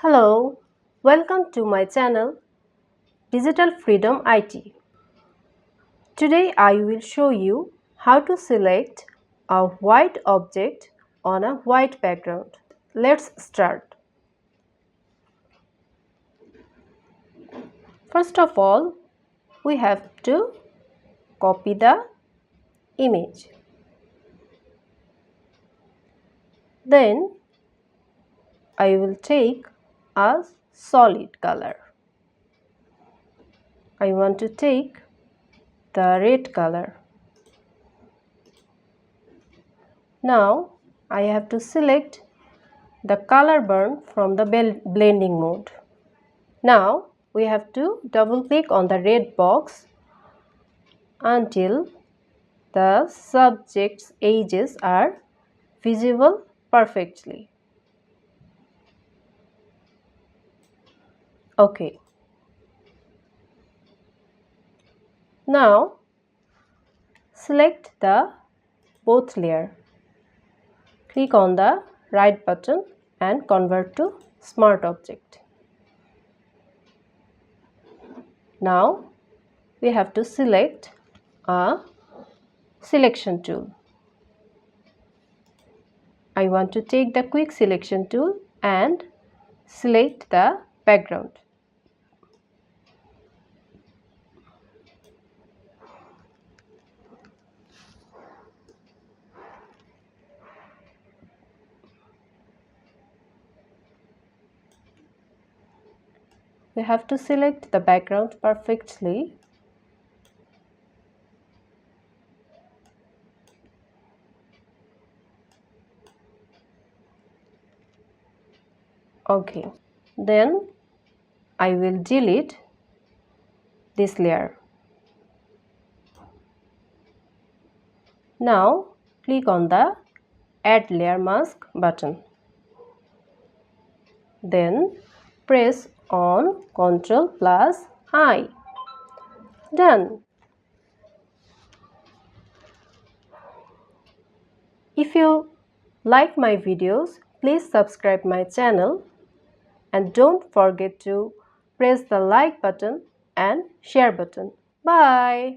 Hello, welcome to my channel Digital Freedom IT. Today I will show you how to select a white object on a white background. Let's start. First of all, we have to copy the image. Then I will take a solid color. I want to take the red color. Now I have to select the color burn from the blending mode. Now we have to double click on the red box until the subject's edges are visible perfectly. Okay. Now select the both layer. Click on the right button and convert to smart object. Now we have to select a selection tool. I want to take the quick selection tool and select the background. We have to select the background perfectly. Okay, then I will delete this layer. Now click on the Add Layer Mask button. Then press on Ctrl+I. Done. If you like my videos, please subscribe my channel and don't forget to press the like button and share button. Bye.